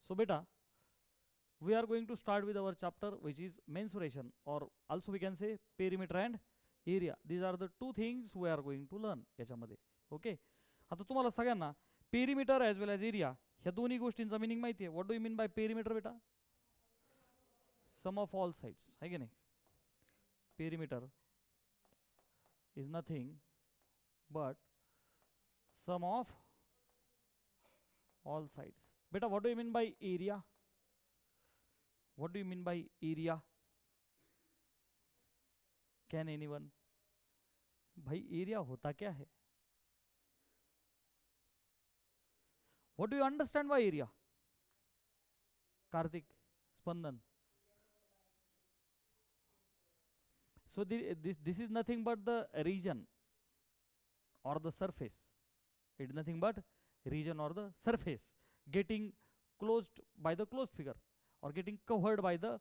So beta, we are going to start with our chapter which is mensuration, or also we can say perimeter and area. These are the two things we are going to learn याच्यामध्ये. Okay, आता तुम्हाला सगळ्यांना perimeter as well as area ह्या दोन्ही गोष्टींचा meaning माहिती आहे. What do you mean by perimeter बेटा? सम ऑफ ऑल साइड्स, है की नाही? Perimeter is nothing but sum of all sides. Beta, what do you mean by area? What do you mean by area? Can anyone? भाई area होता क्या है? What do you understand by area? Karthik, Spandan. So this is nothing but the region or the surface. It is nothing but region or the surface getting closed by the closed figure or getting covered by the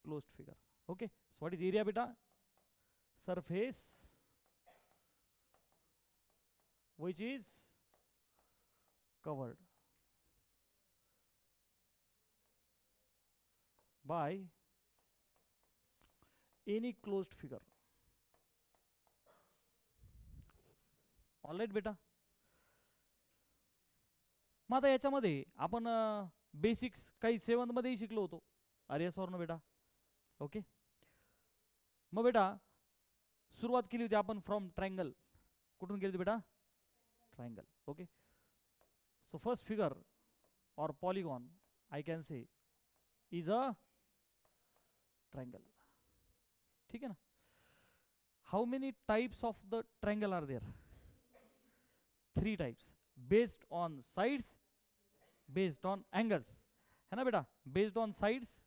closed figure. Okay, so what is area beta? Surface which is covered by any closed figure. All right beta. मग आता याच्यामध्ये आपण basics काही 7th मध्येही शिकलो होतो. R S no बेटा? Okay, मग बेटा सुरुवात केली होती आपण फ्रॉम ट्रायंगल. कुठून केली होती बेटा? Triangle. Okay, so first figure और polygon I can say is a triangle. ठीक है ना? How many types of the triangle are there? 3 types, based on sides, based on angles, है ना बेटा? बेस्ड ऑन साइड्स,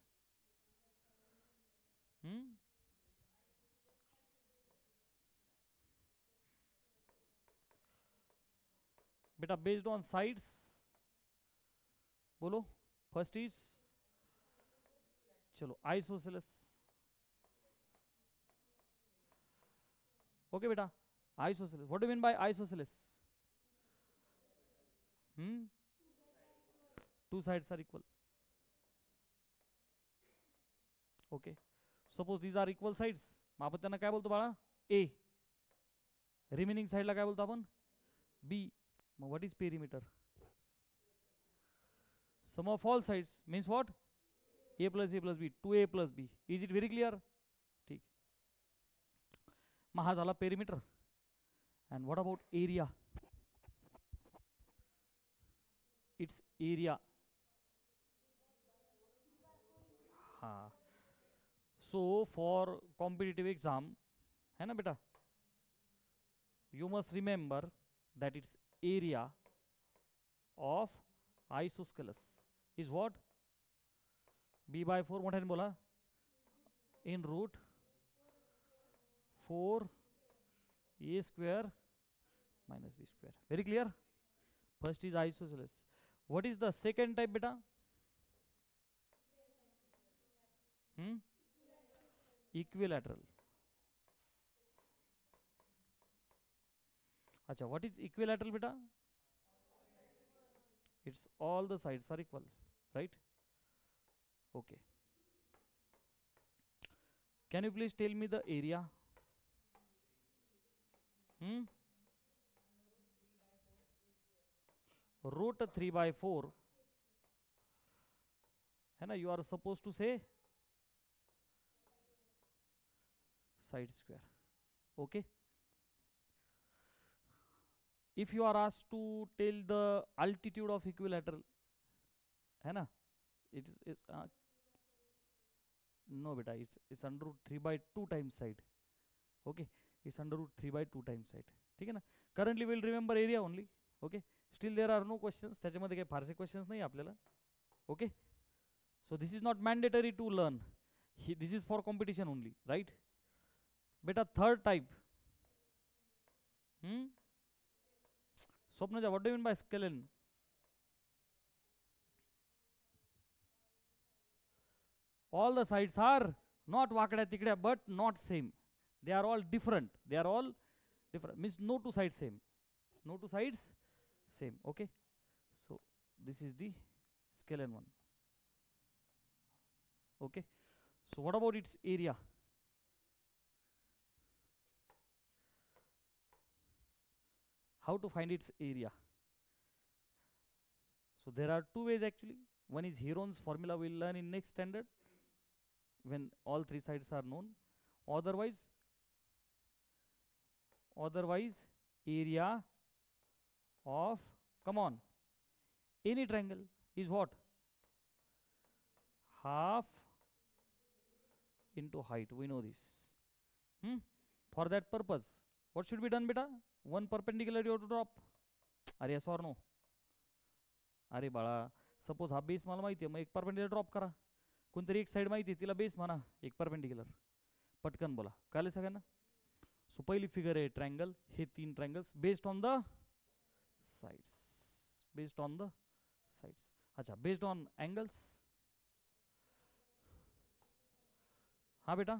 बेटा बेस्ड ऑन साइड्स बोलो. First is, चलो, आइसोसेलेस. ओके बेटा, isosceles. What do mean by isosceles? Two sides are equal. Okay, suppose these are equal sides. मग आपण त्यांना काय बोलतो बाळा? A. रिमेनिंग साइडला काय बोलतो आपण? B. मग what is perimeter? Sum of all sides means what? A plus A plus B, 2A plus B. Is it very clear? ठीक. मग हा झाला perimeter. And what about area? It's area. हाँ, सो फॉर कॉम्पिटिटिव एग्जाम, है ना बेटा, you must remember that it's area of isosceles is what? B/4. मोठ्याने बोला. In root 4A² minus B². very clear? First is isosceles. What is the second type beta? Equilateral. अच्छा, what is equilateral beta? It's all the sides are equal, right? Okay. Can you please tell me the area? Root 3/4, है ना? You are supposed to say side square. Okay, if you are asked to tell the altitude of equilateral, है ना, it is no beta, it's under root 3/2 times side. Okay, it's under root 3/2 times side. ठीक है ना? Currently we'll remember area only. Okay, still there are no questions. त्याच्यामध्ये काही फारसे questions नाही आपल्याला. Okay, so this is not mandatory to learn. This is for competition only, right? बेटा third type, Swapnaja, what do you mean bye scalene? All the sides are not वाकड्या तिकड्या, but not same. They are all different. They are all different. Means no two sides same. No two sides same. Okay. So this is the scalene one. Okay, so what about its area? How to find its area? So there are two ways actually. One is Heron's formula, we'll learn in next standard when all three sides are known. Otherwise area of, come on, any triangle is what? Half into height. We know this. For that purpose, what should be done, beta? One perpendicular you have to drop. Are yes or no? अरे बाळा, suppose हा base मला माहिती आहे, मग एक perpendicular drop करा. कोणतरी एक साइड माहिती आहे, तिला बेस म्हणा, एक परपेंडिक्युलर. पटकन बोला, कळलं सगळ्यांना? सो पहिली फिगर आहे ट्रायंगल. हे तीन triangles based on the sides. Based on the sides. अच्छा, बेस्ड ऑन एंगल्स. हाँ बेटा,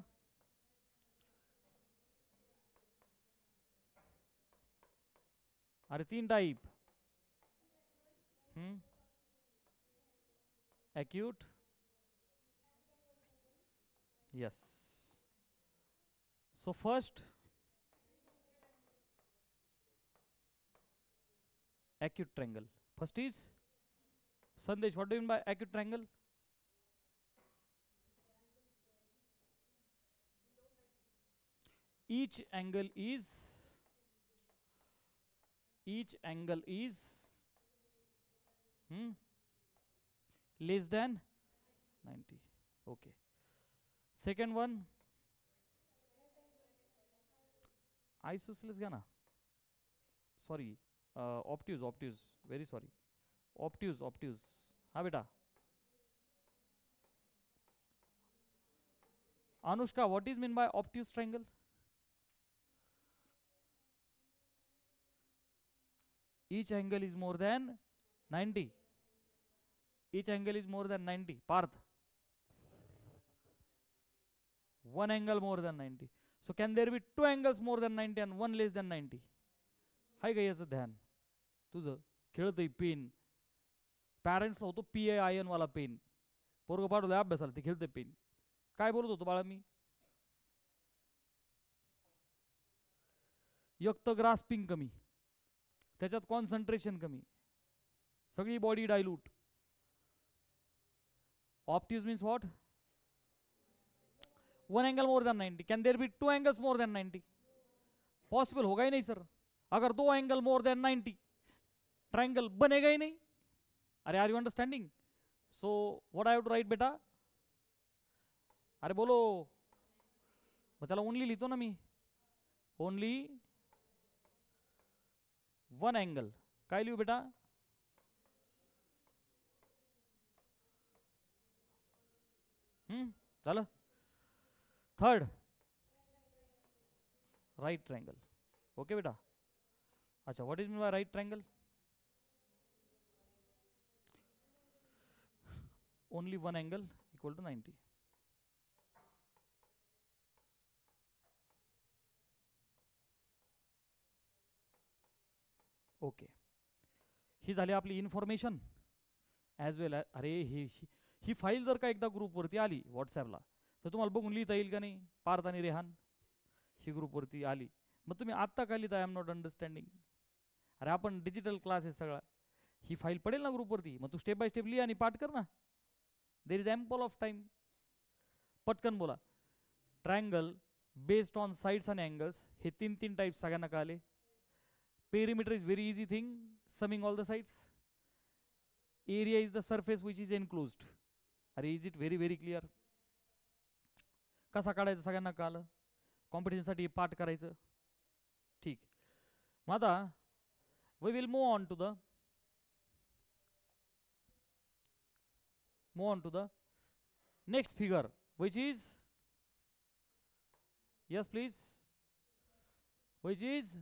अरे तीन type. acute, yes. So first acute triangle. First is Sandesh, what do you mean by acute triangle? Each angle is less than 90. Okay. Second one, isosceles gana. Sorry, obtuse. Very sorry. Obtuse. हाँ बेटा. Anushka, what is meant by obtuse triangle? Each angle is more than 90. Each angle is more than 90. Parth. One angle more than 90. So can there be two angles more than 90 and one less than 90? हाय का याचं ध्यान? तुझं खेळतय pen. पॅरेंट्सला होतो PAIN वाला pen. पोरग पाठवलं अभ्यासाला, ते खेळतय पेन. काय बोलत होतो बाळा मी? एक तर ग्रास्पिंग कमी, त्याच्यात कॉन्सन्ट्रेशन कमी, सगळी body dilute. Obtuse means what? One angle more than 90. Can there be two angles more than 90? Possible होगा ही नहीं सर. अगर दो एंगल मोर देन 90, ट्रायंगल बनेगा ही नहीं. अरे are you understanding? So what I have to write बेटा? अरे बोलो. मग त्याला ओनली लिहितो ना मी. Only one angle. काय लिहू बेटा? झालं. Third, right triangle. ओके बेटा. अच्छा, what is mean by right triangle? Only one angle equal to 90. Okay, ही झाली आपली इन्फॉर्मेशन ॲज वेल. अरे ही फाईल जर का एकदा ग्रुपवरती आली व्हॉट्सॲपला, तर तुम्हाला बघून लिहिता येईल का नाही? पार्थ आणि रेहान, ही ग्रुपवरती आली, मग तुम्ही आत्ता का लिहिता आय एम नॉट अंडरस्टँडिंग? अरे आपण डिजिटल क्लास आहे सगळा. ही फाईल पडेल ना ग्रुपवरती, मग तू स्टेप बाय स्टेप लिहा आणि पाठ कर ना. There is ample of time. पटकन बोला. ट्रायंगल बेस्ड ऑन साइड्स आणि अँगल्स, हे तीन टाइप्स सगळ्यांना कळाले. Perimeter is very easy thing, summing all the sides. Area is the surface which is enclosed. अरे इज इट व्हेरी क्लिअर? कसा काढायचं सगळ्यांना कळालं. कॉम्पिटिशनसाठी पाठ करायचं. ठीक. मग आता we will move on to the next figure, which is, yes please, which is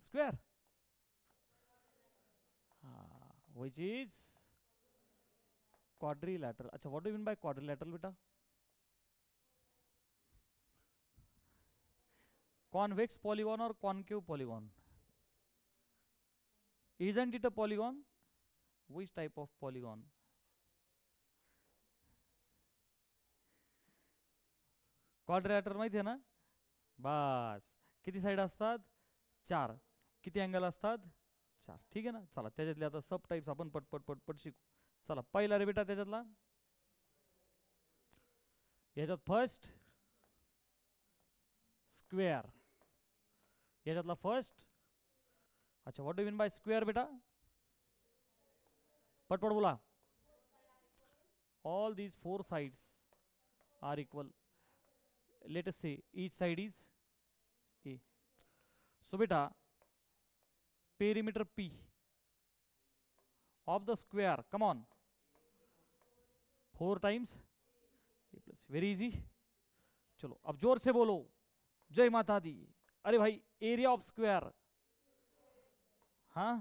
square, which is quadrilateral. अच्छा, what do you mean by quadrilateral बेटा? Convex polygon or concave polygon? Isn't it a polygon? Which type of polygon? Quadrilateral माहिती आहे ना? बस किती side असतात? 4. किती angle असतात? 4. ठीक आहे ना? चला त्याच्यातले आता सब टाइप्स आपण पटपट पटपट शिकू. चला पहिला रे बेटा त्याच्यातला, याच्यात फर्स्ट स्क्वेअर, याच्यातला फर्स्ट. अच्छा, what do mean bye square बेटा? पटपट बोला. All these 4 sides are equal. Let us say each side is A. So beta, perimeter P of the square, come on, 4 times A plus. Very easy. चलो अब जोर से बोलो, जय माता दी. अरे भाई, एरिया ऑफ स्क्वायर, हाँ,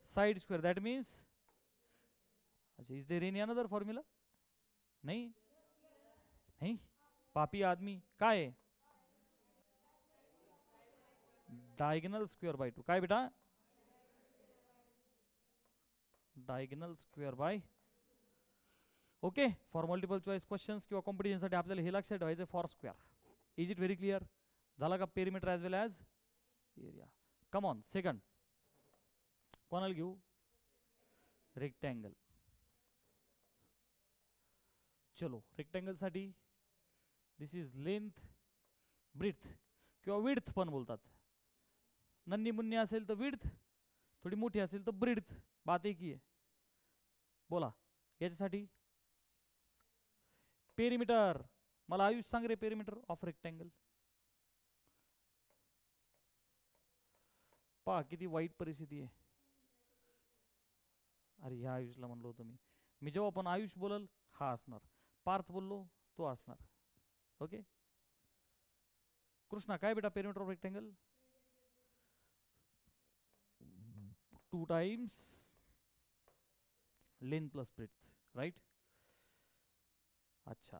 साइड स्क्वायर, दैट मीन्स. अच्छा, is there any another formula? नहीं नहीं, पापी आदमी काय आहे? Diagonal square by 2. काय बेटा? Diagonal square by. Okay, for multiple choice questions किंवा कॉम्पिटिशनसाठी आपल्याला हे लक्षात ठेवायचं for square. Is it very clear? झाला का? Perimeter as well as area. Come on, second कोणाला घेऊ? रेक्टँगल. चलो रेक्टँगल साठी दिस इज लेंथ, ब्रिथ किंवा विड्थ पण बोलतात. नन्नी मुन्नी असेल तर विड्थ, थोडी मोठी असेल तर ब्रिथ, बात एक ही आहे. बोला याच्यासाठी पेरिमीटर. मला आयुष सांग रे, पेरिमीटर ऑफ रेक्टँगल. पहा किती वाईट परिस्थिती आहे. अरे ह्या आयुषला म्हणलो होतो मी जेव्हा पण आयुष बोलल हा असणार, पार्थ बोललो तो असणार. ओके, कृष्णा काय बेटा perimeter of rectangle? 2 times length plus breadth, right? अच्छा,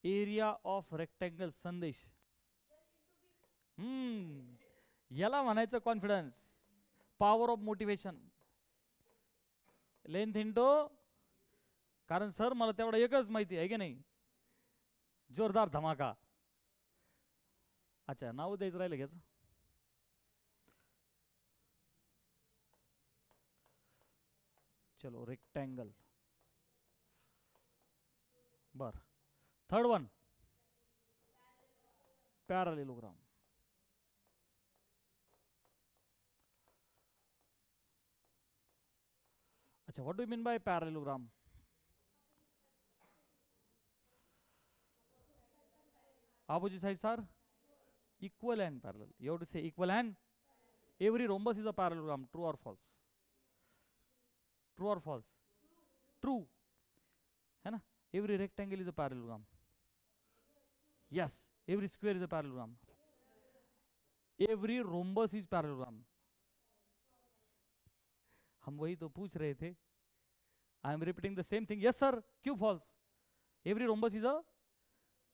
एरिया ऑफ रेक्टँगल संदेश. याला म्हणायचं confidence, power of motivation. Length into, कारण सर मला तेवढा एकच माहिती आहे की नाही, जोरदार धमाका. अच्छा, नाव द्यायचं राहिलं घ्यायचं. चलो रेक्टँगल. बर, थर्ड वन पॅरालेलोग्राम. अच्छा, what do you mean bye parallelogram? Opposite sides are equal and parallel. You have to say equal and. Every rhombus is a parallelogram. True or false? True or false? True. है ना? Every rectangle is a parallelogram. Yes. Every square is a parallelogram. Every rhombus is parallelogram. हम वही तो पूछ रहे थे. I am repeating the same thing. Yes sir. क्यों false? Every rhombus is a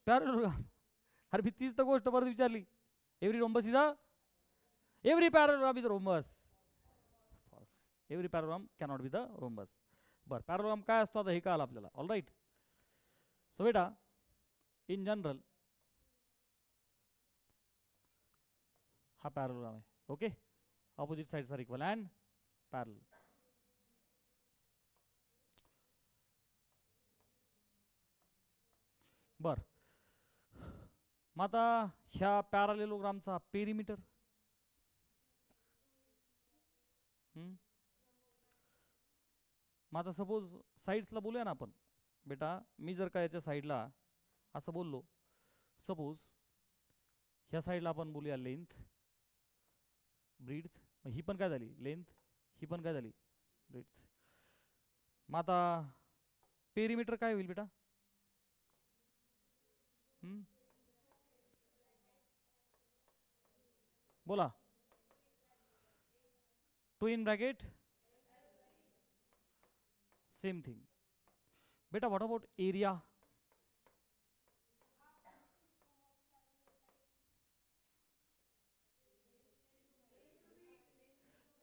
parallelogram. अरे भी तीच तर गोष्ट परत विचारली. Every rhombus is a, every parallelogram is a rhombus. False. Every parallelogram cannot be the rhombus. बरं, पॅरालेलोग्राम काय असतो आता हे कळलं आपल्याला. All right. सो बेटा इन जनरल हा पॅरालेलोग्राम आहे. Okay, opposite sides are equal and parallel. बर, मग आता ह्या पॅरालेलोग्रामचा पेरिमीटर. मग आता सपोज साईड्सला बोलूया ना आपण. बेटा मी जर का याच्या साईडला असं बोललो, सपोज ह्या साईडला आपण बोलूया लेंथ, ब्रीड्थ. ही पण काय झाली लेंथ, ही पण काय झाली ब्रीड्थ. मग आता पेरिमीटर काय होईल बेटा? बोला. 2 in bracket, same thing. Beta, what about area?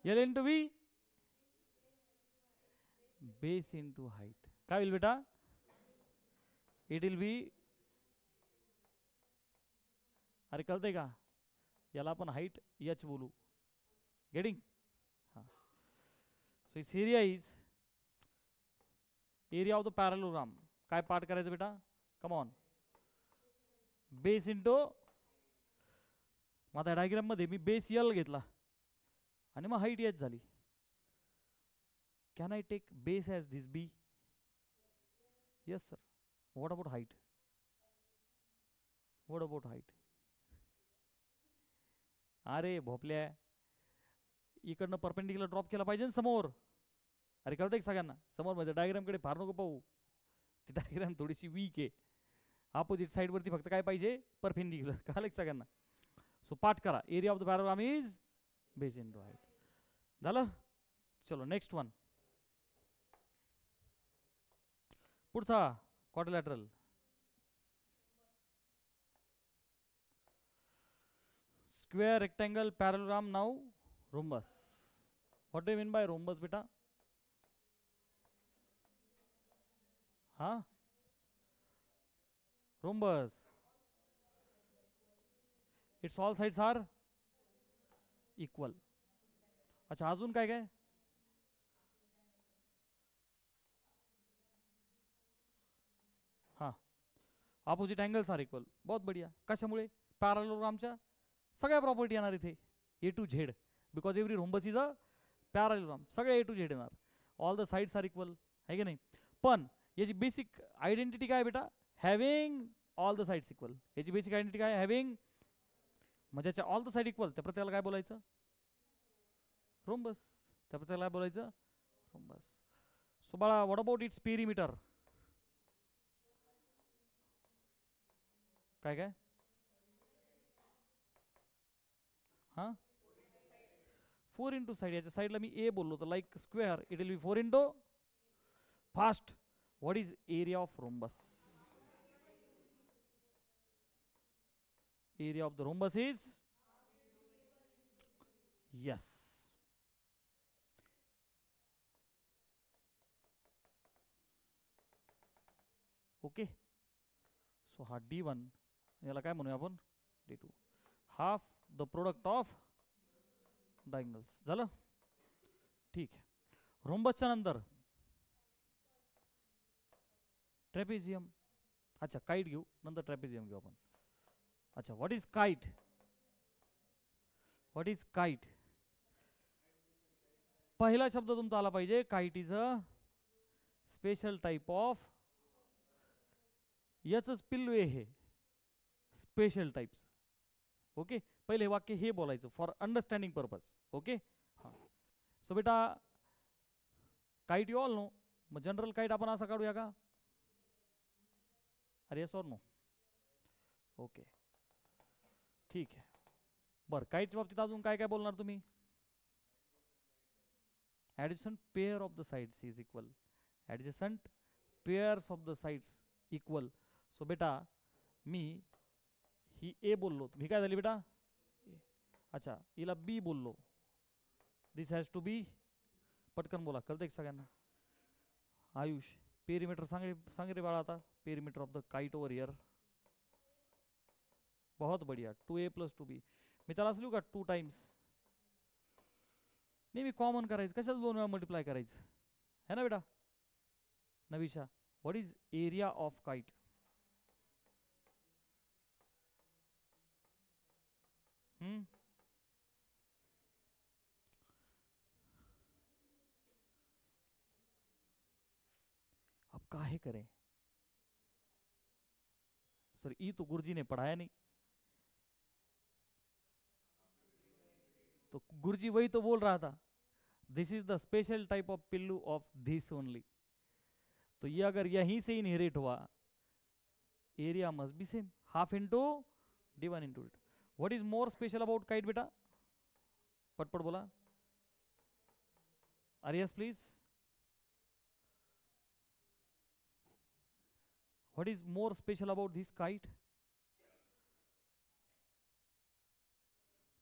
L into V, base into height. काय होईल बेटा? It will be अरे कळतंय का, याला आपण हाईट एच बोलू. गेटिंग. हां. So is area is area of the parallelogram. काय पार्ट करायचं बेटा, कम ऑन. बेस इंटू, माझ्या डायग्राम मध्ये मी बेस यल घेतला आणि मग हाईट एच झाली. Can I take base as this B? Yes sir. What about height? What about height? अरे भोपल्या, इकडनं परपेंडिक्युलर ड्रॉप केला पाहिजे ना समोर. अरे कळतंय सगळ्यांना, समोर म्हणजे डायग्रामकडे फार नको पाहू, ती डायग्राम थोडीशी वीक आहे. अपोजिट साईडवरती फक्त काय पाहिजे, परपेंडिक्युलर. कळलं सगळ्यांना? सो पाठ करा, area of the parallelogram is base into height. झालं? चलो नेक्स्ट वन. पुढचा quadrilateral. Square, rectangle, parallelogram, now rhombus. What do you mean by rhombus बेटा? हा, rhombus, it's all sides are equal. अच्छा, अजून काय काय? हां, ऑपोजिट अँगल्स आर इक्वल. बहुत बढ़िया. कशामुळे? पॅरालोग्रामच्या सगळ्या प्रॉपर्टी येणार इथे, A to Z. Because every rhombus is a parallelogram. सगळे ए टू झेड येणार. All the sides are equal, आहे की नाही? पण याची बेसिक आयडेंटिटी काय बेटा? Having all the sides equal. याची बेसिक आयडेंटिटी काय? हॅव्हिंग, म्हणजे ऑल द साइड इक्वल, त्या प्रत्येकाला काय बोलायचं? रोम्बस. त्या प्रत्येकाला काय बोलायचं? रोम्बस. सो बाळा, व्हॉट अबाउट इट्स पेरिमीटर? काय काय? हां, 4 इंटू साइड. याच्या साईडला मी ए बोललो तर like square it will B 4 into. Fast. What is area of rhombus? Area of the rhombus is, yes, okay. So हा D1, याला काय म्हणूया आपण? D2. Half the product of diagonals. झालं? ठीक आहे. रोम्बसच्या नंतर ट्रॅपेझियम. अच्छा, काईट घेऊ, नंतर ट्रॅपेझियम घेऊ आपण. अच्छा, what is kite? What is kite? पहिला शब्द तुमचा आला पाहिजे. Kite is a special type of, याच पिल्लू आहे हे, स्पेशल टाइप्स. ओके, पहिले वाक्य हे बोलायचं फॉर अंडरस्टँडिंग पर्पज. ओके. हां. सो बेटा, काईट यू ऑल नो. मग जनरल काईट आपण असा काढूया का? अरे येस ऑर नो? ओके, ठीक आहे. बरं, काईटच्या बाबतीत अजून काय काय बोलणार तुम्ही? Adjacent pair of the sides is equal. Adjacent pairs of the sides equal. So बेटा, मी ही ए बोललो, ही काय झाली बेटा? अच्छा, हिला बी बोललो. दिस हॅज टू बी. पटकन बोला, कळतं एक सगळ्यांना? आयुष, पेरीमीटर सांग रे बाळा आता. Perimeter of the kite over here. बहुत बढ़िया. 2a + 2b. मी त्याला असलो का 2 टाइम्स? नाही, मी कॉमन करायचं. कशाला 2 वेळा मल्टिप्लाय करायचं, है ना बेटा? Navisha, what is area of kite? अब काहे करें सर, ये तो गुरुजी ने पढ़ाया नहीं. तो गुरुजी वही तो बोल रहा था, this is the special type of पिल्लू ऑफ दिस ओनली. तो ये अगर यहीं से इनहेरिट हुआ, area must be same, half into D1 into D2. What is more special about kite बेटा? पटपट बोला. अरे yes please. What is more special about this kite?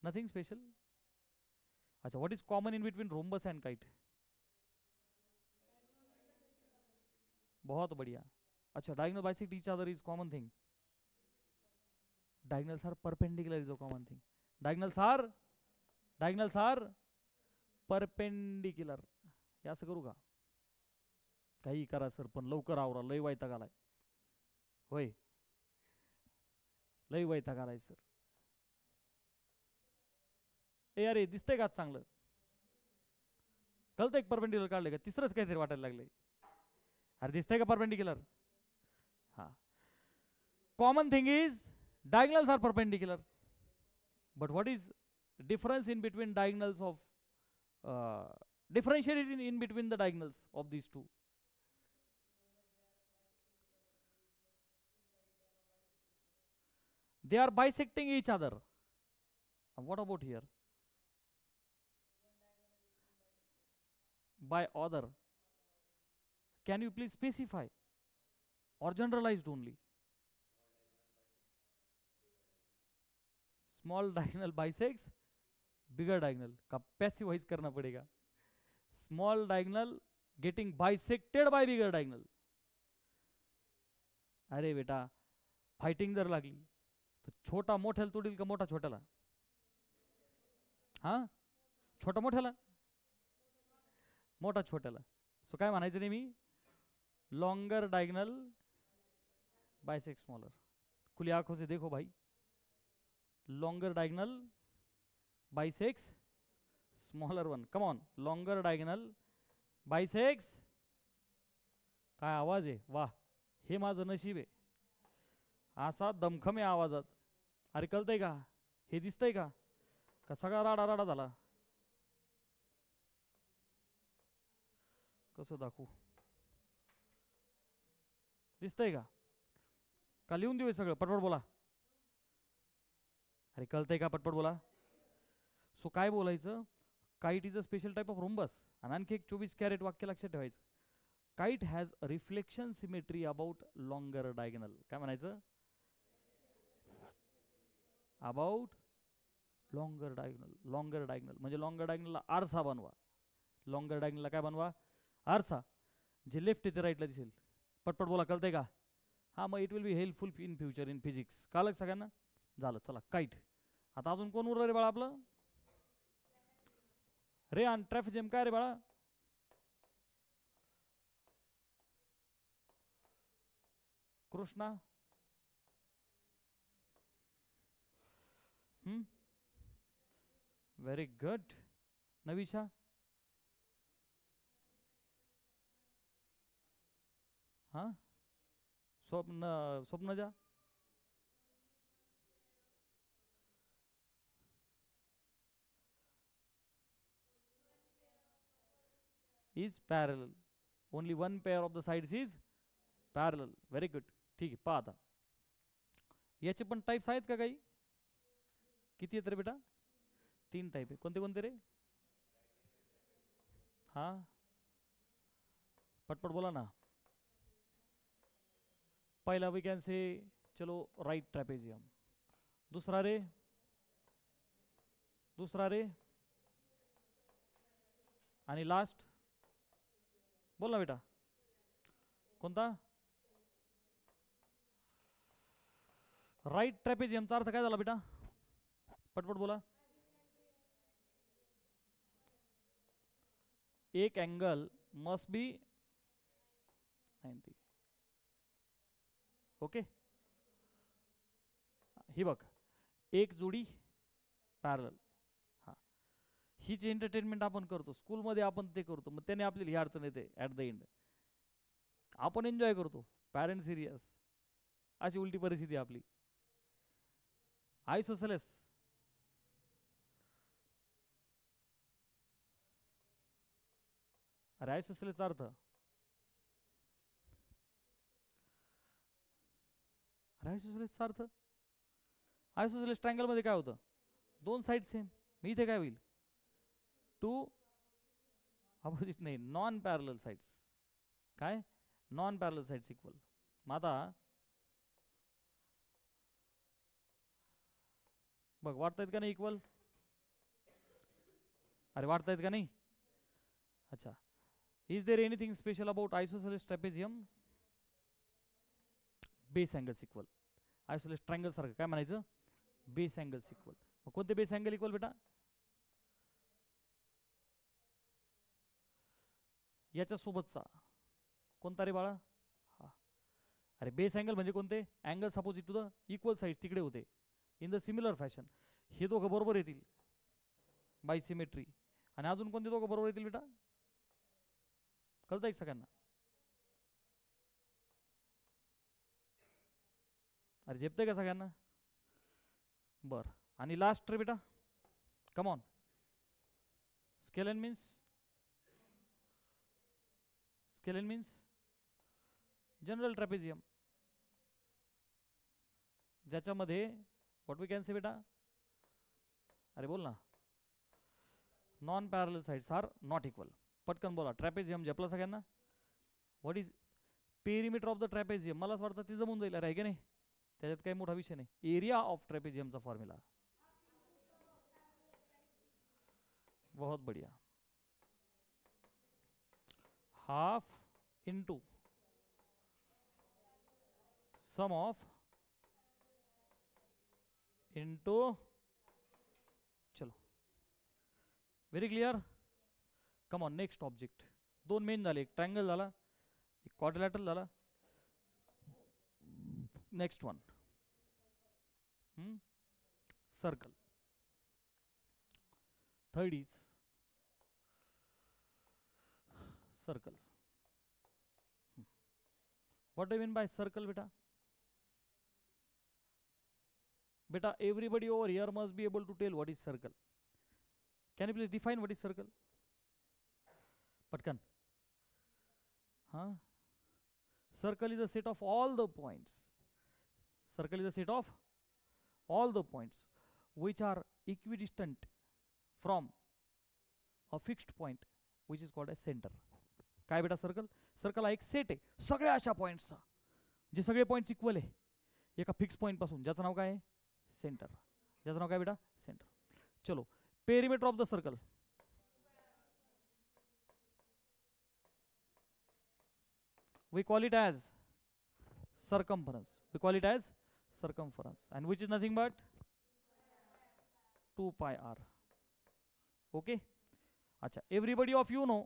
Nothing special. अच्छा, what is common in between rhombus and kite? बहुत बढ़िया. अच्छा, diagonal bisect each other is common thing. Diagonals are perpendicular is a common thing. Diagonals are perpendicular. हे असं करू का? काही करा सर, पण लवकर आवरा, लय वैताग आलाय. होय, लय वैताग आलाय सर. ए अरे दिसतंय का चांगलं? कळतं एक परपेंडिक्युलर काढले का? तिसरंच काहीतरी वाटायला लागले. अरे दिसतंय का परपेंडिक्युलर? हा. Common thing is diagonals are perpendicular. But what is difference in between diagonals of differentiate in between the diagonals of these two? They are bisecting each other. What about here? By other. Can you please specify or generalized only? Small diagonal bisects bigger diagonal. का passivise करना पड़ेगा. Small diagonal getting bisected by bigger diagonal. अरे बेटा, fighting जर लागली तर छोटा मोठ्याला तोडील का मोठा छोट्याला? हा, छोटा मोठ्याला, मोठा छोट्याला. सो काय म्हणायचं नाही मी, लॉन्गर डायगनल बाइसेक्ट स्मॉलर. खुली आंखों से देखो भाई, longer diagonal bisects smaller one. Come on, longer diagonal bisects. काय आवाज आहे, वाह, हे माझं नशीब आहे. असा दमखम आहे आवाजात. अरे कळतंय का? हे दिसतंय का? का सगळा राडा राडा झाला? कसं दाखवू? दिसतंय का? का लिहून देऊ सगळं? पटपट बोला. अरे कळतंय का? पटपट बोला. सो काय बोलायचं? Kite is a special type of rhombus. आणि आणखी एक 24 कॅरेट वाक्य लक्षात ठेवायचं. Kite has reflection symmetry about longer diagonal. काय म्हणायचं? About longer diagonal. Longer diagonal म्हणजे लॉंगर डायगनलला आरसा बनवा. लॉंगर डायगनलला काय बनवा? आरसा. जे लेफ्ट ते राईटला दिसेल. पटपट बोला. कळतंय का? हा, मग it will be helpful in future in physics. कालक सगळ्यांना झालं. चला काइट. आता अजून कोण उरलं रे बाळा आपलं? रे आणि ट्रॅफिजम काय रे बाळा? कृष्णा. Very good. नविशा. हा, Swapnaja. is parallel. Only one pair of the sides is parallel. Very good. ठीक आहे. पहा आता याचे पण टाइप्स आहेत का काही? किती आहेत रे बेटा? 3 टाइप आहे. कोणते कोणते रे? हा, पटपट बोला ना. पहिला वी कॅन से, चलो राइट ट्रॅपेजियम. दुसरा रे? दुसरा रे? आणि लास्ट बोल ना बेटा, कोणता? राइट ट्रॅपेजियमचा अर्थ काय झाला बेटा? पटपट बोला. एक अँगल मस्ट बी 90. ओके. ही बघ, एक जोडी पॅरलल. हा, ही जी एंटरटेनमेंट आपण करतो स्कूलमध्ये, आपण ते करतो, मग त्याने आपल्याला ही अडचण येते. ॲट द एंड आपण एन्जॉय करतो, पॅरेंट सिरियस. अशी उलटी परिस्थिती आपली. आयसोसेलेस. अरे आयसोसेलेसचा अर्थ, आयसोसेलेसचा अर्थ, आयसोसेलेस ट्रायंगल मध्ये काय होतं? 2 साइड सेम. मी इथे काय होईल? 2 अपोजिट नाही, नॉन पॅरलल साइड्स. काय? Non parallel sides equal. मग आता बघ, वाटतायत का नाही इक्वल? अरे वाटतायत का नाही? अच्छा. Is there anything special about isosceles trapezium? Base angles equal. Isosceles triangle सारखं काय म्हणायचं? Base angles equal. मग कोणते बेस अँगल इक्वल बेटा? याच्या सोबतचा कोणता रे बाळा? हा. अरे बेस अँगल म्हणजे कोणते? Angle opposite to the equal side तिकडे होते. इन द सिमिलर फॅशन हे दोघं बरोबर येतील बाय सिमेट्री. आणि अजून कोणते दोघं बरोबर येतील बेटा? कळतं एक सगळ्यांना? अरे झेपतंय का सगळ्यांना? बर. आणि लास्ट रे बेटा, come on. Scalene means general trapezium, ज्याच्यामध्ये व्हॉट वी कॅन से बेटा? अरे बोल ना. Non parallel sides are not equal. पटकन बोला. ट्रॅपेझियम झेपला सगळ्यांना? What is perimeter of the trapezium? मला असं वाटतं ती जमून जाईल. अरे आहे की नाही? त्याच्यात काही मोठा विषय नाही. एरिया ऑफ ट्रॅपेझियमचा फॉर्म्युला. बहुत बढ़िया. Half into sum of into. चलो very clear. Come on next object. दोन मेन झाले, एक ट्रायंगल झाला, एक क्वाड्रिलॅटरल झाला. Next one circle. Third is circle. What do you mean by circle beta? Beta, everybody over here must be able to tell what is circle. Can you please define what is circle? Patkan. Huh? Circle is a set of all the points. Circle is a set of all the points which are equidistant from a fixed point which is called a center. काय बेटा circle? Circle हा एक set आहे सगळ्या अशा पॉईंट्सचा, जे सगळे points equal आहे एका फिक्स पॉईंट पासून, ज्याचं नाव काय आहे? सेंटर. ज्याचं नाव काय बेटा? सेंटर. चलो perimeter of the circle. we call it as circumference. We call it as circumference, and which is nothing but 2 pi r. Okay. अच्छा, एव्हरीबडी ऑफ यू नो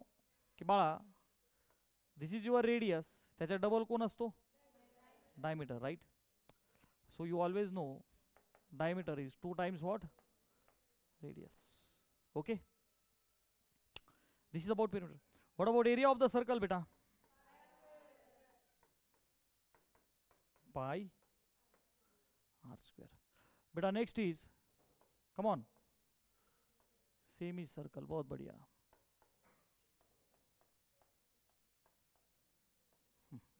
की बाळा दिस इज युअर रेडियस, त्याच्या double कोण असतो? Diameter, right? So you always know diameter is 2 times what? Radius. Okay. This is about perimeter. What about area of the circle beta? Pi r square. Beta next is, come on, semi circle. बहुत बढ़िया.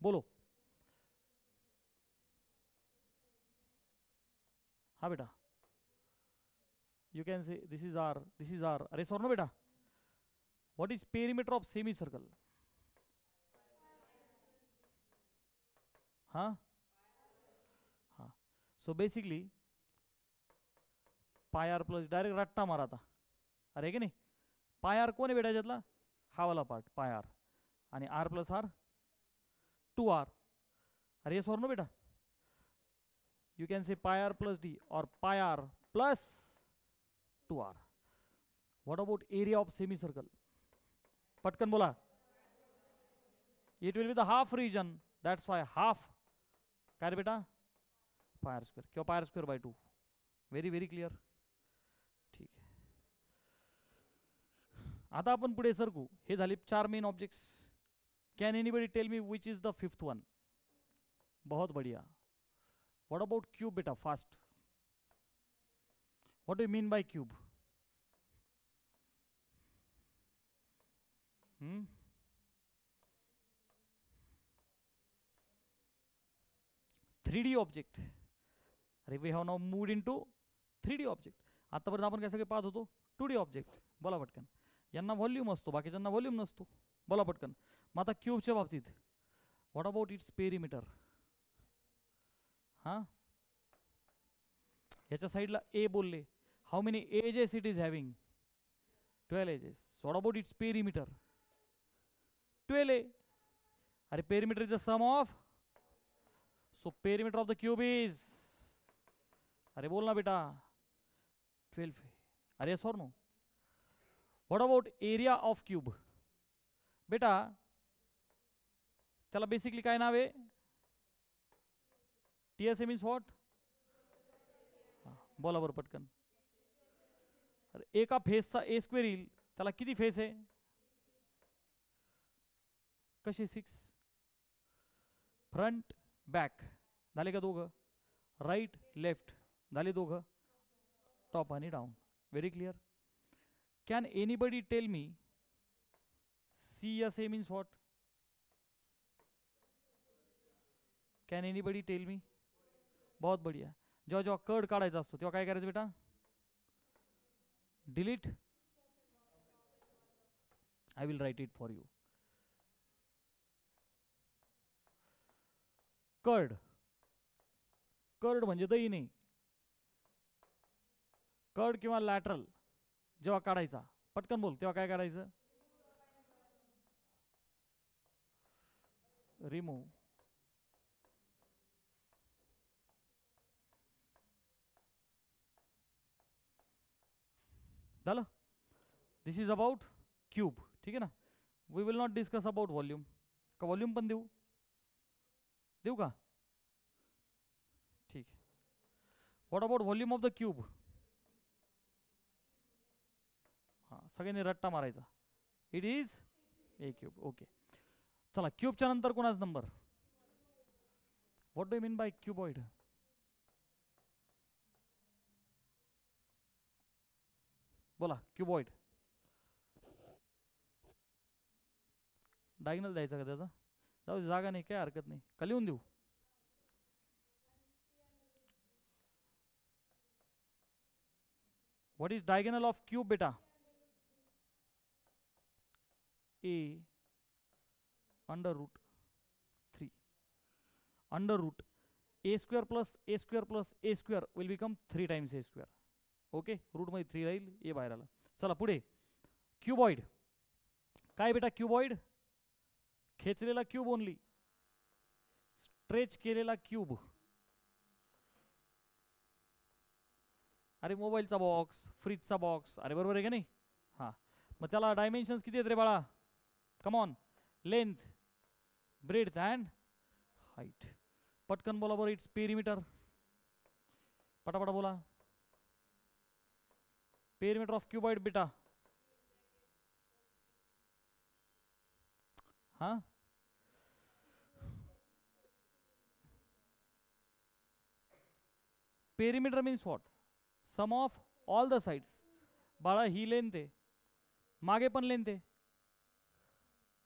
बोलो. हाँ बेटा, you can say this is r, this is r. अरे sorry no बेटा, what is perimeter of semi circle? हाँ हाँ. so basically pi r plus, direct रट्टा मारा था. अरे की नाही? पाय आर कोण आहे बेटा याच्यातला? हा वाला पार्ट पाय आर, आणि आर प्लस आर 2r. अरे ये सॉरी नो बेटा, you can say pi r plus D और pi r plus 2r. What about area of semi circle? पटकन बोला. It will be the half region, that's why half. काय रे बेटा? Pi r square किंवा pi r square by 2. Very very clear. ठीक आहे. आता आपण पुढे सरकू. हे झाले 4 main objects. Can anybody tell me which is the 5th one? बहुत बढ़िया. व्हाट अबाउट क्यूब बेटा? Fast. What do you mean by cube? 3D object. अरे we have now moved into 3D object. आतापर्यंत आपण काय सगळे पाहत होतो? 2D object. बोला पटकन. यांना व्हॉल्यूम असतो, बाकीच्यांना व्हॉल्यूम नसतो. बोला पटकन. मग आता क्यूबच्या बाबतीत व्हॉट अबाउट इट्स पेरिमीटर? हां, याच्या साईडला ए बोलले. How many edges it is having? 12 edges. What about its perimeter? 12 a. अरे perimeter is the sum of, so perimeter of the cube is अरे बोल ना बेटा. 12 आहे. अरे yes or no. What about area of cube. बेटा त्याला basically काय नाव आहे. TSA means what. बोला बरं पटकन. अरे एका फेसचा ए स्क्वेअर येईल, त्याला किती फेस आहे. कसे 6. फ्रंट बॅक झाले का दोघं. राईट लेफ्ट झाले दोघं. टॉप आणि down. Very clear. Can anybody tell me C S A means what. Can anybody tell me. बहुत बढ़िया. जेव्हा जेव्हा कर्ड काढायचा असतो तेव्हा काय करायचं बेटा. Delete. I will write it for you. Curd. Curd म्हणजे दही नाही. कर्ड किंवा लॅटरल जेव्हा काढायचा पटकन बोल तेव्हा काय करायचं. रिमूव्ह. झालं. This is about cube. ठीक आहे ना. We will not discuss about volume. का व्हॉल्यूम पण देऊ. देऊ का. ठीक आहे. What about volume of the cube. हां सगळ्यांनी रट्टा मारायचा. It is a cube. Okay चला. क्यूबच्या नंतर कोणाच number. What do you mean by cuboid. बोला क्यूबॉइड. डायगनल द्यायचा का त्याचा. जाऊ जागा नाही काय हरकत नाही. का लिहून देऊ. What is diagonal of cube बेटा. A √3 √a square plus a square plus a square will become 3 times a square. Okay root मध्ये 3 राहील. ए बाहेर आला. चला पुढे. क्यूबॉइड. काय बेटा क्यूबॉइड. खेचलेला क्यूब ओनली. स्ट्रेच केलेला क्यूब. अरे मोबाईलचा बॉक्स फ्रीजचा बॉक्स. अरे बरोबर आहे का नाही. हां मग त्याला डायमेन्शन्स किती आहेत रे बाळा. Come on. Length breadth and height. पटकन बोला बरं. Its perimeter. पटापटा बोला. पेरिमीटर ऑफ क्यूबॉइड बेटा. हाँ perimeter means what. Sum of all the sides. बाळा ही लेंथ आहे. मागे पण लेंथ आहे.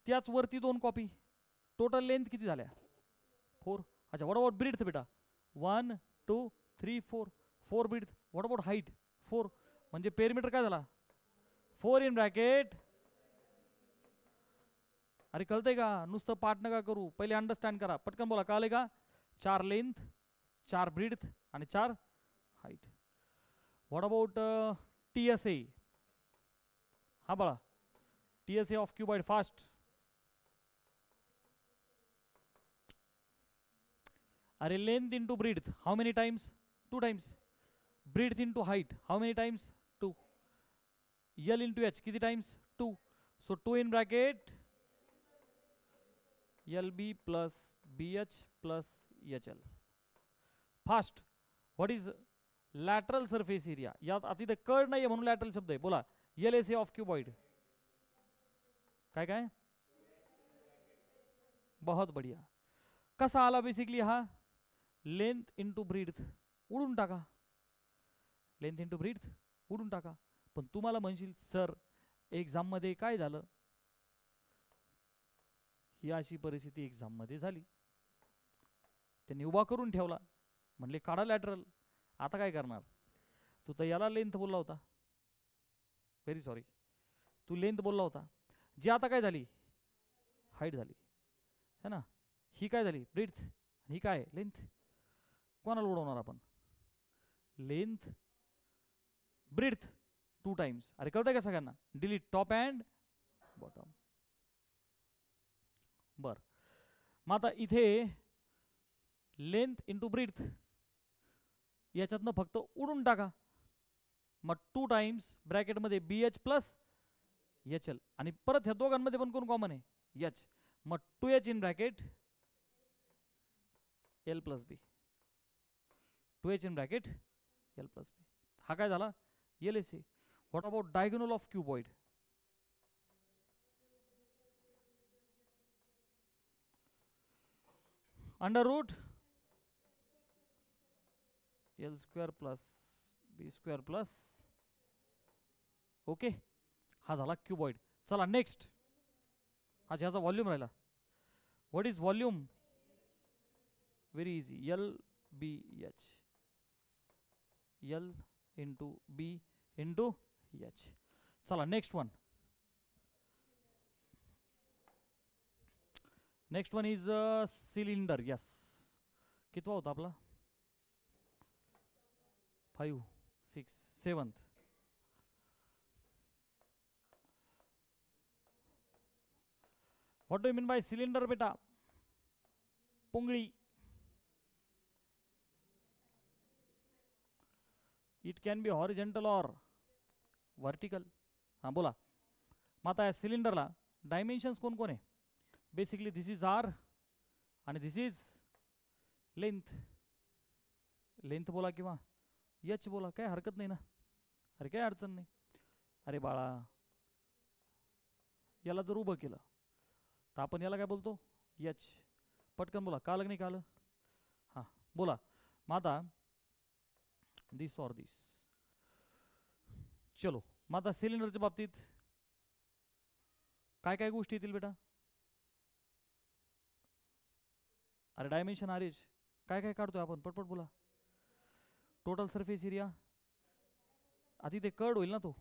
त्याच वरती 2 कॉपी. टोटल लेंथ किती झाल्या 4. अच्छा व्हॉट अबाउट ब्रीथ बेटा. 1 2 3 4. 4 ब्रीथ. What about height 4. म्हणजे पेरिमीटर काय झाला 4 इन ब्रॅकेट. अरे कळतंय का. नुसतं पाठ नका करू. पहिले अंडरस्टँड करा. पटकन बोला. कळले का. 4 लेंथ 4 ब्रीथ आणि 4 हाईट. What about TSA. हा बाळा TSA ऑफ क्यूबॉइड फास्ट. अरे length into breadth how many times 2 times. Breadth into height how many times 2. L into H किती times 2. So 2 in bracket LB plus BH plus HL. Fast. What is lateral surface area. यात आता इथे curd नाही म्हणून lateral शब्द आहे. बोला LSA of cuboid. काय काय. बहुत बढ़िया. कसा आला बेसिकली हा. लेंथ इंटू ब्रीथ उडून टाका. लेंथ इंटू ब्रीथ उडून टाका. पण तुम्हाला म्हणशील सर एक्झाम मध्ये काय झालं. ही अशी परिस्थिती एक्झाम मध्ये झाली. त्यांनी उभा करून ठेवला. म्हणले काढा लॅटरल. आता काय करणार. तू तर याला लेंथ बोलला होता. Very sorry. तू लेंथ बोलला होता. जी आता काय झाली हाईट झाली है ना. ही काय झाली ब्रीथ. ही काय लेंथ. कोणाला उडवणार आपण. Length breadth 2 times. अरे कळतंय का सगळ्यांना. Delete top and bottom. बर मग आता इथे लेंथ इंटू ब्रीथ याच्यातनं फक्त उडून टाका. मग 2 टाइम्स ब्रॅकेटमध्ये BH प्लस HL आणि परत ह्या दोघांमध्ये पण कोण कॉमन आहे H. मग 2H in bracket L plus B. 2H in bracket L plus B. हा काय झाला LSA. What about diagonal of cuboid? Under root L square plus B square plus. Okay, हा झाला क्युबॉइड. चला नेक्स्ट. अच्छा, ह्याचा व्हॉल्यूम राहिला. What is volume? Very easy. LBH. L into B into H. चला next one. Next one is cylinder. Yes, कितवा होता आपला? 5, 6, 7th. What do you mean by cylinder बेटा? पुंगळी. It can be horizontal or vertical. हां बोला. मग आता या सिलेंडरला डायमेन्शन्स कोण कोण आहे? बेसिकली दिस इज आर आणि दिस इज लेंथ. लेंथ बोला किंवा H बोला, काय हरकत नाही ना. अरे काय अडचण नाही. अरे बाळा, याला जर उभं केलं तर आपण याला काय बोलतो? H. पटकन बोला, कालं नाही कालं? हां बोला. मग आता दिस ऑर दिस. चलो, मग आता सिलेंडरच्या बाबतीत काय काय गोष्टी येतील बेटा? अरे डायमेन्शन RH काय काय काढतोय आपण? पटपट बोला. टोटल सरफेस एरिया, आधी ते कर्ड होईल ना तो.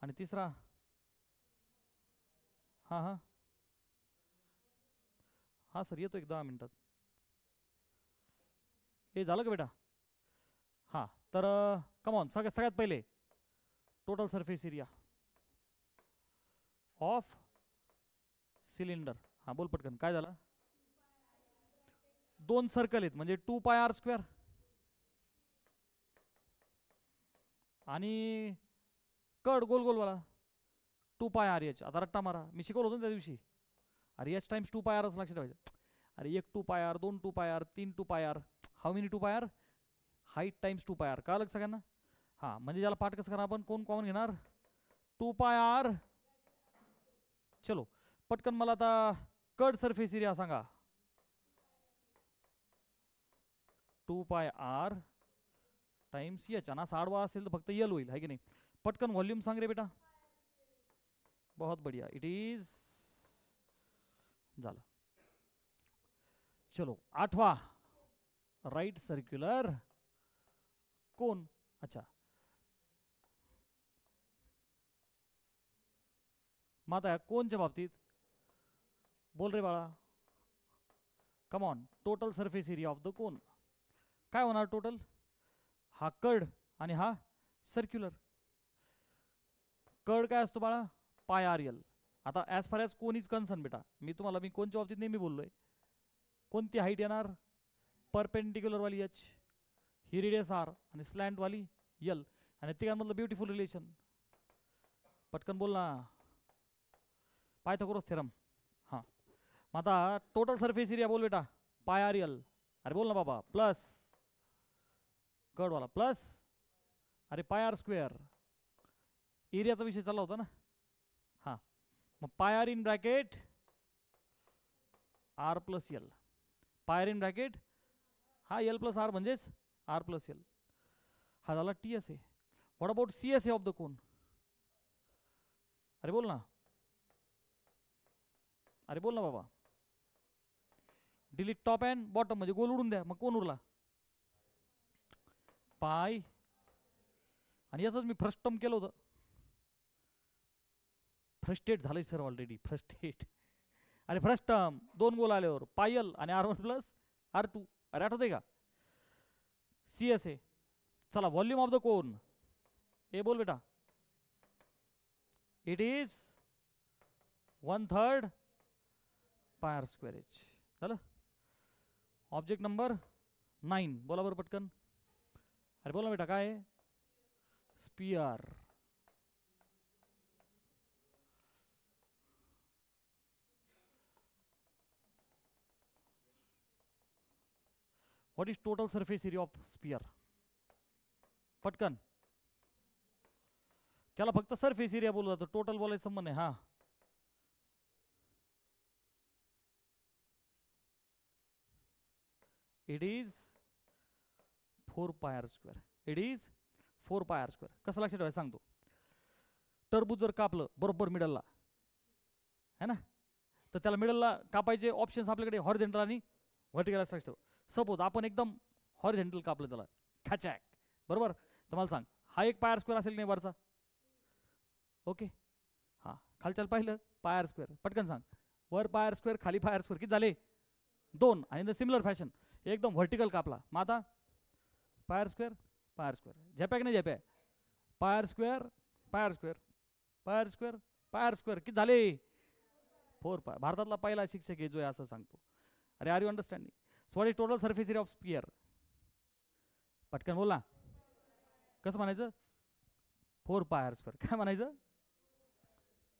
आणि तिसरा, हां हां हां सर येतो 10 मिनिटात. हे झालं का बेटा? हां, तर कमॉन सगळ्यात पहिले total surface area of cylinder. हां बोल पटकन, काय झालं? 2 सर्कल आहेत म्हणजे 2πr². आणि कड गोल गोलवाला 2πrH. आता रट्टा मारा, मी शिकवलं होतं त्या दिवशी. अरे H टाइम्स 2πr लक्षात ठेवायचं. अरे 1 2πr, 2 2πr, 3 2πr. How many 2πr? Height times 2πr. कळलं सगळ्यांना? हां, म्हणजे ज्याला पाठ कसं करा आपण, कोण कॉमन घेणार? 2πr. चलो पटकन मला आता कड सरफेस एरिया सांगा. 2πr times H. आणि असा आडवा असेल तर फक्त L होईल, है की नाही? पटकन व्हॉल्यूम सांग रे बेटा. बहुत बढ़िया, इट इज झालं. चलो 8वां, राइट सर्क्युलर कोन. अच्छा, मग आता कोनच्या बाबतीत बोल रे बाळा. Come on. Total surface area of the cone काय होणार टोटल? हा कर्ड आणि हा सर्क्युलर. कर्ड काय असतो बाळा? πrl. आता as far as cone is concern बेटा, मी कोनच्या बाबतीत नेहमी बोललोय. कोणती हाईट येणार? परपेंडिक्युलर वाली H, ही रेडियस R आणि स्लॅन्ट वाली L. आणि तिघांमधलं ब्युटिफुल रिलेशन. पटकन बोल ना. Pythagoras theorem. हां, मग आता टोटल सरफेस एरिया बोल बेटा. πrl. अरे बोल ना बाबा. प्लस कर्डवाला प्लस, अरे πr². एरियाचा विषय चालला होता ना. हां, मग πr in bracket R plus L. πr in bracket हा L प्लस R म्हणजेच R प्लस L. हा झाला TSA. What about CSA of the cone? अरे बोल ना. अरे बोल ना बाबा. डिलीट टॉप अँड बॉटम म्हणजे गोल उडून द्या. मग कोण उरला? पाय. आणि याच मी फ्रस्टम केलं होतं. फ्रस्ट्रेट झालंय सर ऑलरेडी. फ्रस्ट्रेट. अरे फ्रस्टम 2 गोल आल्यावर पायल आणि R1 प्लस R2. अरे आठवतंय का? CSA. चला व्हॉल्यूम ऑफ द कोन ए बोल बेटा. It is 1/3 πr²H. झालं. ऑब्जेक्ट नंबर 9 बोला बरं पटकन. अरे बोल ना बेटा काय आहे? Sphere. What is total surface area of sphere? पटकन. त्याला फक्त सरफेस एरिया बोललं जातं, टोटल बोलायचं संबंध नाही. हा it is 4 pi r square. It is 4 pi r square. कसं लक्षात ठेवायचं सांगतो. टरबूज जर कापलं बरोबर मिडलला है ना, तर त्याला मिडलला कापायचे ऑप्शन्स आपल्याकडे हॉरिझॉन्टल आणि व्हर्टिकल लक्षात ठेव. सपोज आपण एकदम हॉरिझॉन्टल कापलं त्याला खॅचॅक बरोबर, तर मला सांग हा एक पाय आर स्क्वेअर असेल नाही वरचा? ओके. हां खालच्याला पाहिलं पाय आर स्क्वेअर. पटकन सांग वर पाय आर स्क्वेअर खाली पाय आर स्क्वेअर किती झाले? 2. आणि द सिमिलर फॅशन एकदम व्हर्टिकल कापला मग आता pi r square pi r square. झेप्या की नाही झेप्या? Pi r square pi r square pi r square pi r square किती झाले? 4 पाय. भारतातला पहिला शिक्षक आहे जो आहे असं सांगतो. अरे are you understanding? So what is total surface area of sphere? पटकन बोल ना. कसं म्हणायचं? 4 पाय आर स्क्वेअर. काय म्हणायचं?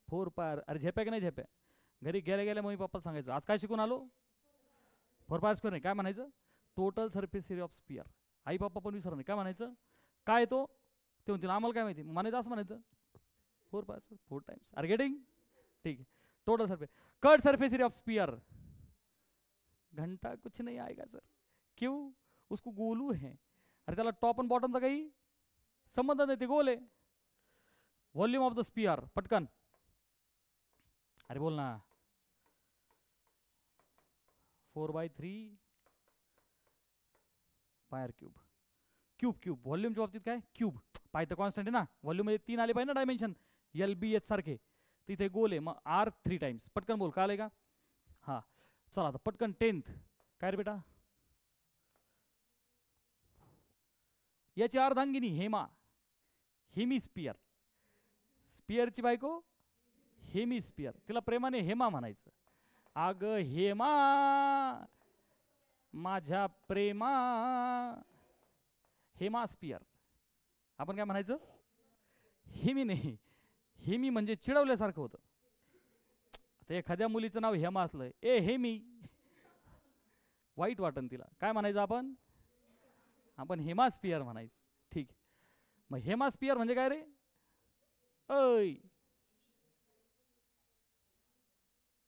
4 पाय आर. अरे झेप्या की नाही झेप्या? घरी गेल्या गेल्या मम्मी पप्पा सांगायचं आज काय शिकून आलो? 4 पाय आर स्क्वेअर नाही काय म्हणायचं? Total surface area of sphere. आई पप्पा पण विसर नाही काय म्हणायचं? काय तो ते म्हणतील आम्हाला काय माहिती म्हणायचं असं म्हणायचं 4 pi r square 4 times. Are getting? ठीक है. Total surface cut surface area of sphere. घंटा कुछ नहीं आएगा सर. क्यों? उसको गोलू है. अरे त्याला टॉप आणि बॉटमचा काही संबंध नाही, ते गोल आहे. Volume of the sphere. पटकन. अरे बोल ना. 4/3 pi r cube. Cube cube व्हॉल्यूमच्या बाबतीत काय क्यूब. पाय तर कॉन्स्टंट आहे ना, व्हॉल्यूम मध्ये 3 आले पाहिजे ना डायमेन्शन LBH सारखे. तिथे गोल आहे मग R 3 टाइम्स. पटकन बोल. काय का? हा चला आता पटकन 10th. काय रे बेटा? याची अर्धांगिनी हेमा. हेमिस्पियर. स्पियरची बायको हेमिस्पियर. तिला प्रेमाने हेमा म्हणायचं. अग हेमा माझ्या प्रेमा. हेमा स्पियर. आपण काय म्हणायचं? हेमी नाही. हेमी म्हणजे चिडवल्यासारखं होतं. आता एखाद्या मुलीचं नाव हेमा असलं ए हेमी वाईट वाटन तिला. काय म्हणायचं आपण? आपण हेमा स्पियर म्हणायचं. ठीक. मग हेमा स्पियर म्हणजे काय रे? अय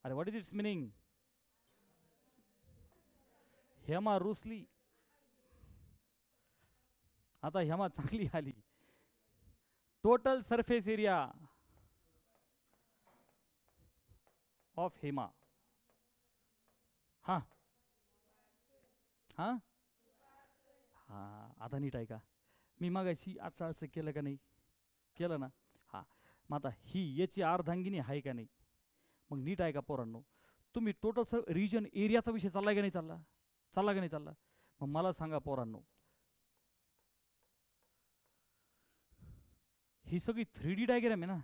अरे what is its meaning? Hema रुसली. आता हेमा चांगली आली. Total surface area of Hema. हा हा हा आता नीट आहे का? मी मागाशी असं केलं का नाही? केलं ना. हा मग आता ही याची अर्धांगिनी आहे का नाही? मग नीट आहे का पोरांनो? तुम्ही टोटल सर रिजन एरियाचा विषय चाललाय का नाही चालला? चालला का नाही चालला? मग मला सांगा पोरांनो, ही सगळी 3D डायग्राम आहे ना.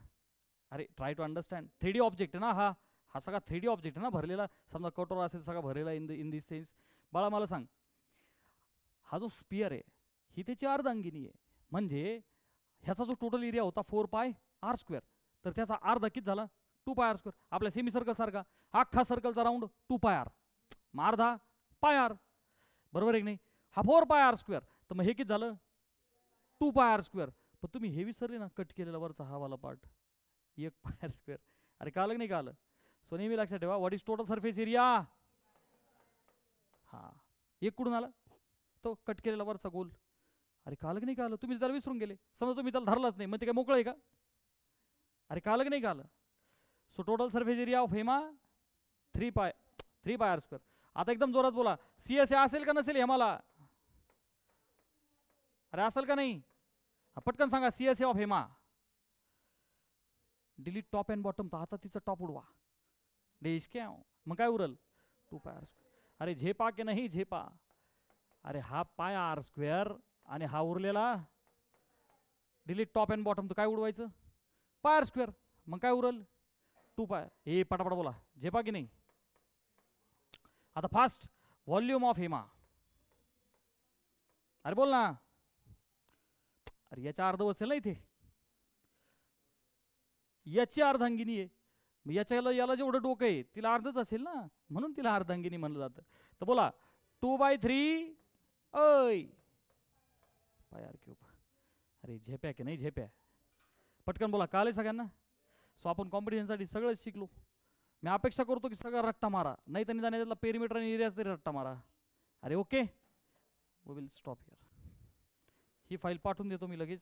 अरे try to understand. 3D object आहे ना हा. हा सगळा 3D ऑब्जेक्ट आहे ना भरलेला. समजा कटोरा असेल सगळा भरलेला इन दिस सेन्स. बाळा मला सांग हा जो स्पियर आहे ही त्याची अर्धांगिनी आहे. म्हणजे ह्याचा जो टोटल एरिया होता 4 पाय आर स्क्वेअर तर त्याचा अर्धा किती झाला? 2 पाय आर स्क्वेअर. आपल्या सेमी सर्कल सारखा अख्खा सर्कलचा राऊंड 2 पाय आर. मग अर्धा पाय आर. बरोबर आहे की नाही? हा 4 पाय आर स्क्वेअर तर मग हे किती झालं? 2 पाय आर स्क्वेअर. पण तुम्ही हे विसरले ना कट केलेला वरचा हा वाला पार्ट 1 पाय आर स्क्वेअर. अरे कालं की नाही कालं? सो नेहमी लक्षात ठेवा what is total surface area. हा एक कुठून आला? तो कट केलेला वरचा गोल. अरे कालं की नाही कालं? तुम्ही त्याला विसरून गेले. समजा तुम्ही त्याला धरलाच नाही मग ते काय मोकळं आहे का? अरे कालं की नाही कालं? So total surface area of हेमा 3 पाय आर स्क्वेअर. आता एकदम जोरात बोला. CSA असेल का नसेल हेमाला? अरे असेल का नाही? पटकन सांगा CSA of Hema. Delete top and bottom. तर आता तिचा टॉप उडवा. डेश क्या मग काय उरल? 2 पाय आर स्क्वेअर. अरे झेपा की नाही झेपा? अरे हा पाय आर स्क्वेअर आणि हा उरलेला डिलीट टॉप अँड बॉटम. तर काय उडवायचं? पाय आर स्क्वेअर. मग काय उरल? 2 पाय. हे पटापट बोला. झेपा की नाही? आता फास्ट. Volume of Hema. अरे बोल ना. अरे याच्या अर्ध असेल ना इथे, याची अर्धांगिनी आहे, मग याच्याला याला जेवढं डोकं आहे तिला अर्धच असेल ना, म्हणून तिला अर्धांगिनी म्हणलं जातं. तर बोला 2/3 ऐ पाय आर क्यूब. अरे झेप्या की नाही झेप्या, पटकन बोला. कळले सगळ्यांना? सो आपण कॉम्पिटिशनसाठी सगळंच शिकलो. मी अपेक्षा करतो की सगळा रट्टा मारा, नाही तर निदान त्यातला पेरिमीटर आणि एरियाच तरी रट्टा मारा. अरे okay, we will stop here. ही फाईल पाठवून देतो मी लगेच.